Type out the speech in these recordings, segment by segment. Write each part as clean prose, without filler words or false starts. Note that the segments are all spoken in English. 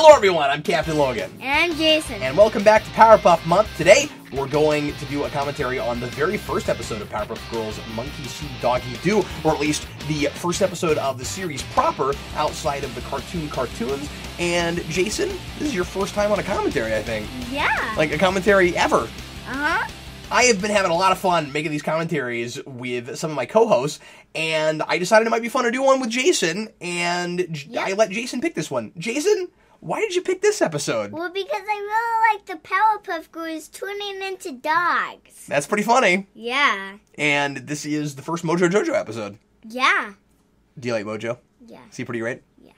Hello everyone, I'm Captain Logan. And I'm Jayson. And welcome back to Powerpuff Month. Today, we're going to do a commentary on the very first episode of Powerpuff Girls Monkey See, Doggy Do, or at least the first episode of the series proper, outside of the cartoons. And Jayson, this is your first time on a commentary, I think. Yeah. Like a commentary ever. Uh-huh. I have been having a lot of fun making these commentaries with some of my co-hosts, and I decided it might be fun to do one with Jayson, and I let Jayson pick this one. Jayson, why did you pick this episode? Well, because I really like the Powerpuff Girls turning into dogs. That's pretty funny. Yeah. And this is the first Mojo Jojo episode. Yeah. Do you like Mojo? Yeah. Is he pretty great? Yeah.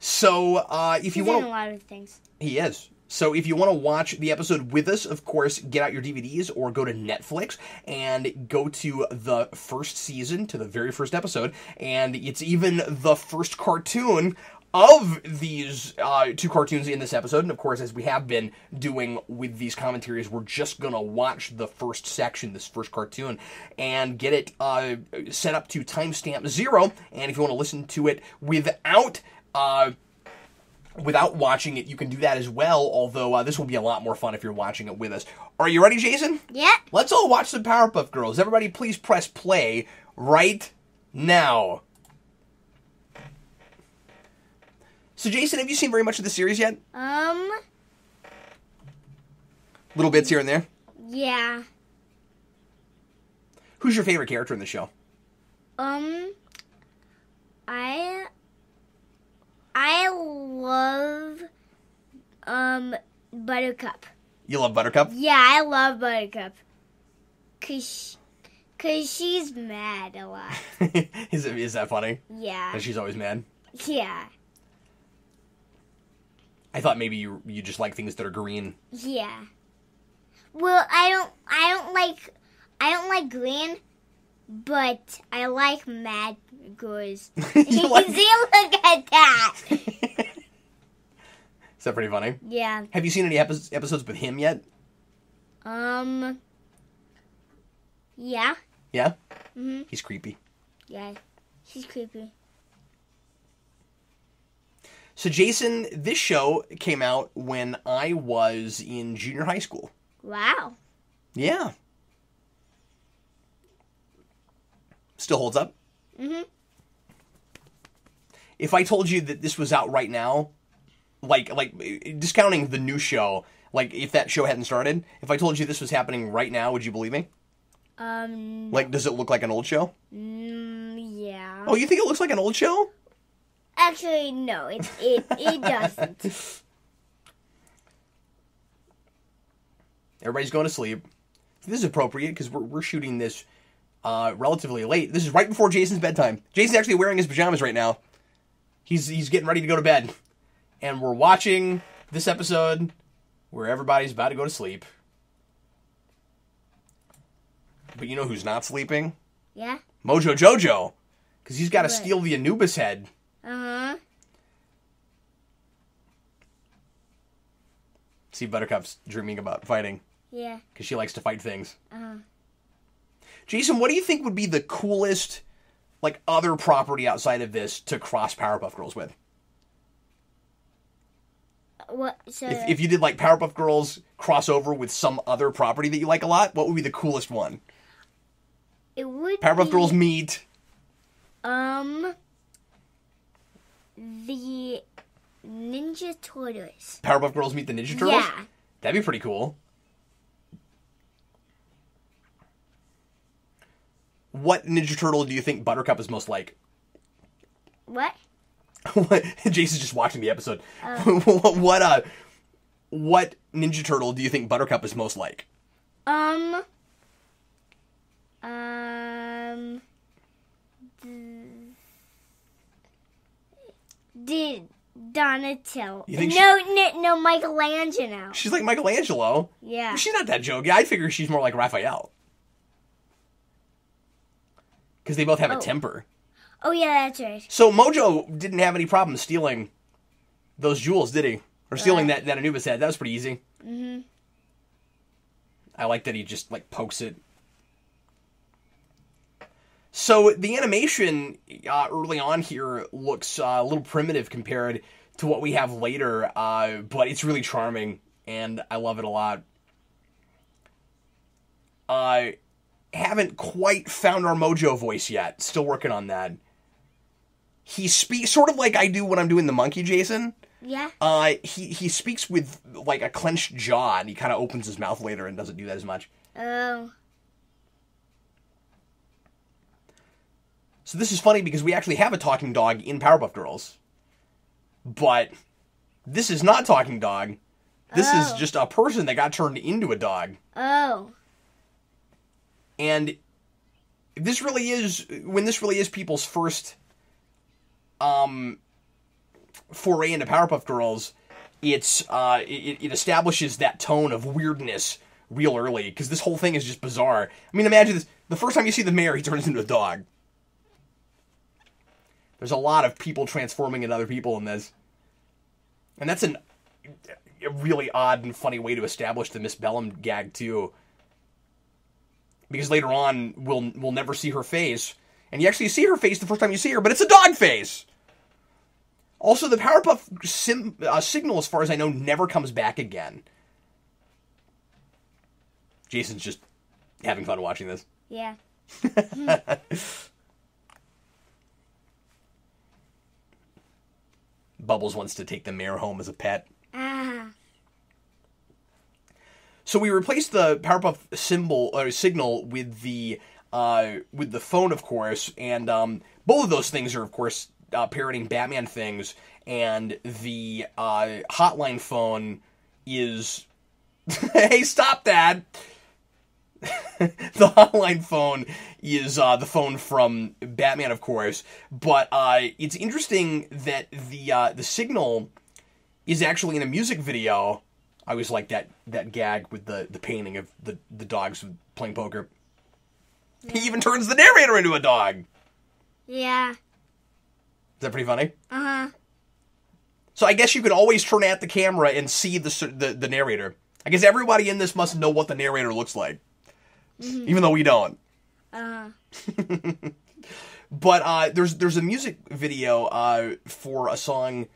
So, if you want He's in a lot of things. He is. So if you want to watch the episode with us, of course, get out your DVDs or go to Netflix and go to the first season, to the very first episode, and it's even the first cartoon of these two cartoons in this episode. And of course, as we have been doing with these commentaries, we're just going to watch the first section, this first cartoon, and get it set up to timestamp 0. And if you want to listen to it without watching it, you can do that as well, although this will be a lot more fun if you're watching it with us. Are you ready, Jayson? Yeah. Let's all watch some Powerpuff Girls. Everybody, please press play right now. So, Jayson, have you seen very much of the series yet? Little bits here and there? Yeah. Who's your favorite character in the show? I love, Buttercup. You love Buttercup? Yeah, I love Buttercup. Cause she's mad a lot. Is that funny? Yeah. That she's always mad? Yeah. I thought maybe you just like things that are green. Yeah. Well, I don't like green, but I like mad girls. You like- See, look at that. Is that pretty funny? Yeah. Have you seen any episodes with him yet? Yeah. Yeah? Mm-hmm. He's creepy. Yeah. She's creepy. So, Jayson, this show came out when I was in junior high school. Wow. Yeah. Still holds up? Mm-hmm. If I told you that this was out right now, like discounting the new show, like if that show hadn't started, if I told you this was happening right now, would you believe me? Like, does it look like an old show? Yeah. Oh, you think it looks like an old show? Actually, no, it doesn't. Everybody's going to sleep. This is appropriate because we're shooting this relatively late. This is right before Jayson's bedtime. Jayson's actually wearing his pajamas right now. He's getting ready to go to bed. And we're watching this episode where everybody's about to go to sleep. But you know who's not sleeping? Yeah? Mojo Jojo. Because he's got to steal the Anubis head. Uh-huh. See, Buttercup's dreaming about fighting. Yeah. Because she likes to fight things. Uh-huh. Jayson, what do you think would be the coolest, like, other property outside of this to cross Powerpuff Girls with? What? So If you did, like, Powerpuff Girls crossover with some other property that you like a lot, what would be the coolest one? it would Powerpuff be, Girls meet... the Ninja Turtles. Powerpuff Girls meet the Ninja Turtles? Yeah. That'd be pretty cool. What Ninja Turtle do you think Buttercup is most like? What? Jason's just watching the episode. What Ninja Turtle do you think Buttercup is most like? The Donatello. You think No, Michelangelo. She's like Michelangelo. Yeah. She's not that jokey. I figure she's more like Raphael. Because they both have a temper. Oh, yeah, that's right. So Mojo didn't have any problem stealing those jewels, did he? Or stealing that Anubis head. That was pretty easy. Mm-hmm. I like that he just, like, pokes it. So the animation early on here looks a little primitive compared to what we have later, but it's really charming, and I love it a lot. I haven't quite found our Mojo voice yet. Still working on that. He speaks sort of like I do when I'm doing the monkey, Jayson. Yeah. He speaks with like a clenched jaw, and he kind of opens his mouth later and doesn't do that as much. Oh. So this is funny because we actually have a talking dog in Powerpuff Girls. But this is not talking dog. This is just a person that got turned into a dog. Oh. And this really is people's first foray into Powerpuff Girls, it establishes that tone of weirdness real early, because this whole thing is just bizarre. I mean, imagine this. The first time you see the mayor, he turns into a dog. There's a lot of people transforming into other people in this. And that's a really odd and funny way to establish the Miss Bellum gag, too. Because later on, we'll never see her face. And you actually see her face the first time you see her, but it's a dog face! Also, the Powerpuff signal, as far as I know, never comes back again. Jason's just having fun watching this. Yeah. Bubbles wants to take the mayor home as a pet. Ah. So we replaced the Powerpuff signal with the phone, of course, and both of those things are, of course, parroting Batman things, and the hotline phone is... Hey, stop that! The hotline phone is the phone from Batman, of course, but it's interesting that the signal is actually in a music video. I always like that gag with the painting of the dogs playing poker. Yeah. He even turns the narrator into a dog! Yeah. Is that pretty funny? Uh-huh. So I guess you could always turn at the camera and see the narrator. I guess everybody in this must know what the narrator looks like. Mm-hmm. Even though we don't. But there's a music video for a song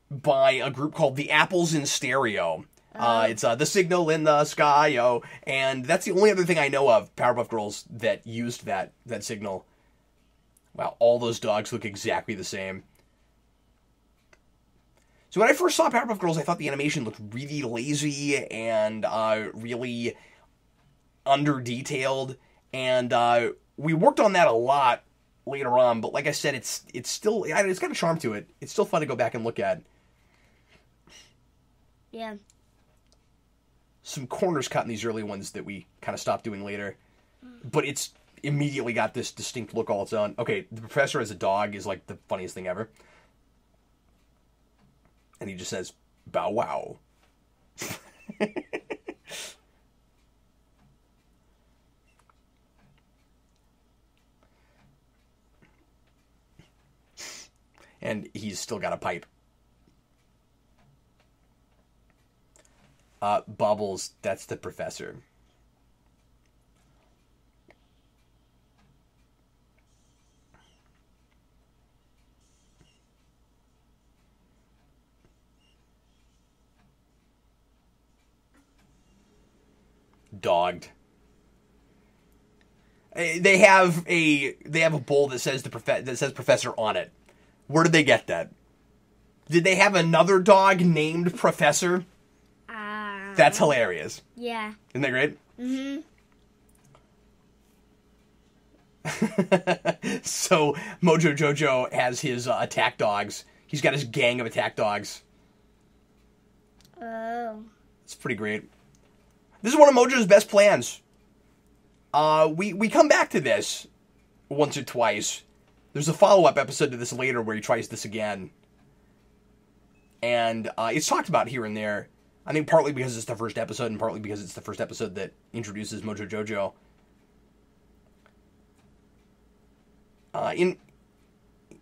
by a group called The Apples in Stereo. It's The Signal in the Sky, oh. And that's the only other thing I know of, Powerpuff Girls, that used that signal. Wow, all those dogs look exactly the same. So when I first saw Powerpuff Girls, I thought the animation looked really lazy and really under-detailed. And we worked on that a lot later on. But like I said, it's still... It's got a charm to it. It's still fun to go back and look at. Yeah. Some corners cut in these early ones that we kind of stopped doing later. But it's immediately got this distinct look all its own. Okay, the professor as a dog is like the funniest thing ever. And he just says, bow wow. And he's still got a pipe. Bubbles, that's the professor. Dogged. They have a bowl that says Professor on it. Where did they get that? Did they have another dog named Professor? That's hilarious. Yeah. Isn't that great? Mm-hmm. So Mojo Jojo has his attack dogs. He's got his gang of attack dogs. Oh. It's pretty great. This is one of Mojo's best plans. We come back to this once or twice. There's a follow-up episode to this later where he tries this again. And it's talked about here and there. I think partly because it's the first episode and partly because it's the first episode that introduces Mojo Jojo.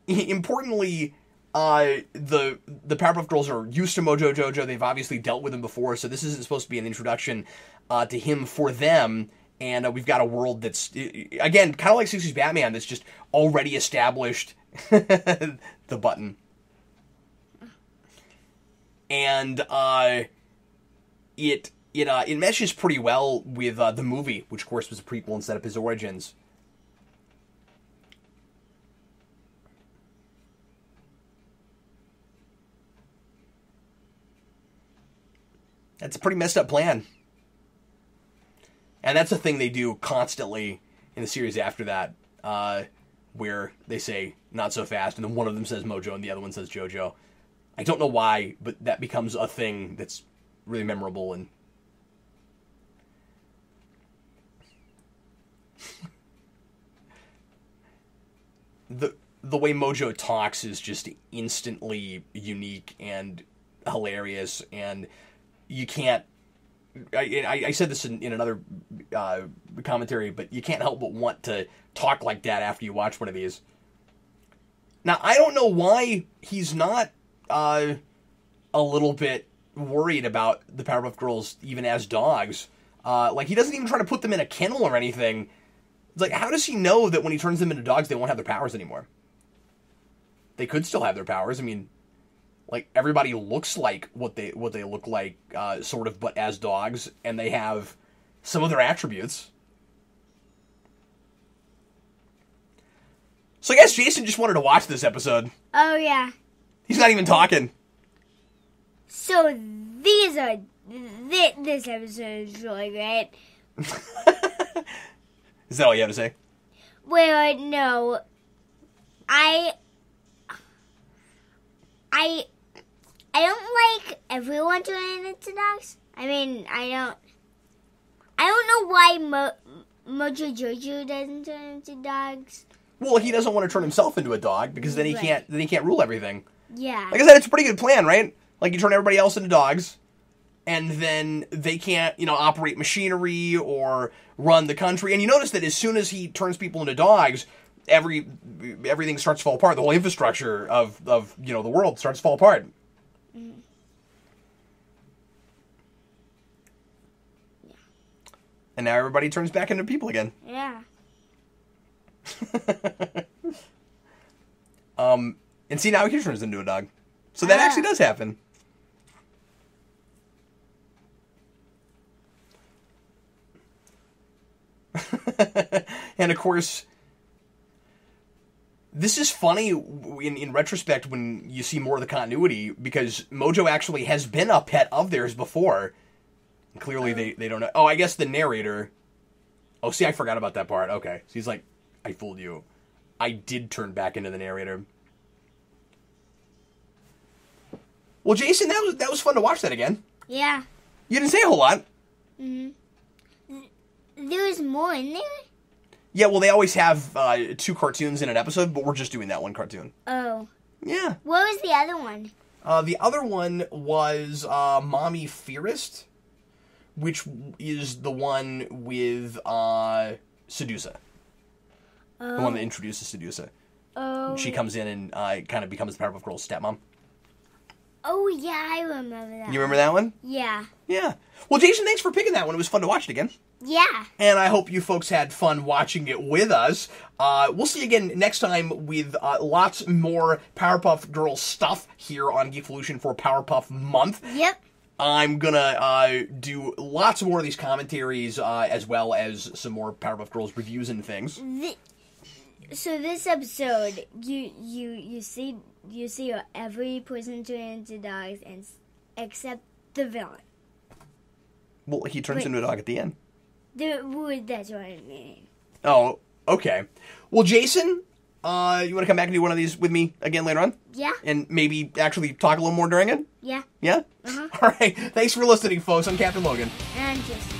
Importantly, the Powerpuff Girls are used to Mojo Jojo. They've obviously dealt with him before, so this isn't supposed to be an introduction to him for them. And we've got a world that's, again, kind of like 60s Batman, that's just already established. The button. and it meshes pretty well with the movie, which of course was a prequel instead of his origins. That's a pretty messed up plan. And that's a thing they do constantly in the series after that, where they say, not so fast, and then one of them says Mojo and the other one says Jojo. I don't know why, but that becomes a thing that's really memorable. And the way Mojo talks is just instantly unique and hilarious, and you can't... I said this in another commentary, but you can't help but want to talk like that after you watch one of these. Now, I don't know why he's not a little bit worried about the Powerpuff Girls even as dogs. Like, he doesn't even try to put them in a kennel or anything. It's like, how does he know that when he turns them into dogs, they won't have their powers anymore? They could still have their powers. I mean, like, everybody looks like what they look like, sort of, but as dogs, and they have some of their attributes. So I guess Jayson just wanted to watch this episode. Oh, yeah. He's not even talking. So these are... This episode is really great. Is that all you have to say? Well, no. I don't like everyone turning into dogs. I mean, I don't know why Mojo Jojo doesn't turn into dogs. Well, he doesn't want to turn himself into a dog because then he can't rule everything. Yeah. Like I said, it's a pretty good plan, right? Like, you turn everybody else into dogs, and then they can't, operate machinery or run the country. And you notice that as soon as he turns people into dogs, everything starts to fall apart. The whole infrastructure of the world starts to fall apart. Mm. Yeah. And now everybody turns back into people again. Yeah. And see, now he turns into a dog. So that actually does happen. And of course, this is funny in retrospect when you see more of the continuity, because Mojo actually has been a pet of theirs before. And clearly they don't know. Oh, I guess the narrator... Oh, see, I forgot about that part. Okay. So he's like, I fooled you. I did turn back into the narrator. Well, Jayson, that was fun to watch that again. Yeah. You didn't say a whole lot. Mm-hmm. There was more in there? Yeah, well, they always have 2 cartoons in an episode, but we're just doing that one cartoon. Oh. Yeah. What was the other one? The other one was Mommy Fearest, which is the one with Sedusa. Oh. The one that introduces Sedusa. Oh. She comes in and kind of becomes the Powerpuff Girls' stepmom. Oh, yeah, I remember that. You remember that one? Yeah. Yeah. Well, Jayson, thanks for picking that one. It was fun to watch it again. Yeah. And I hope you folks had fun watching it with us. We'll see you again next time with lots more Powerpuff Girls stuff here on Geekvolution for Powerpuff Month. Yep. I'm gonna do lots more of these commentaries, as well as some more Powerpuff Girls reviews and things. So this episode, you see every person turn into dogs, and except the villain. Well, he turns into a dog at the end. That's what I mean. Oh, okay. Well, Jayson, you want to come back and do one of these with me again later on? Yeah. And maybe actually talk a little more during it? Yeah. Yeah? Uh-huh. All right. Thanks for listening, folks. I'm Captain Logan. And just...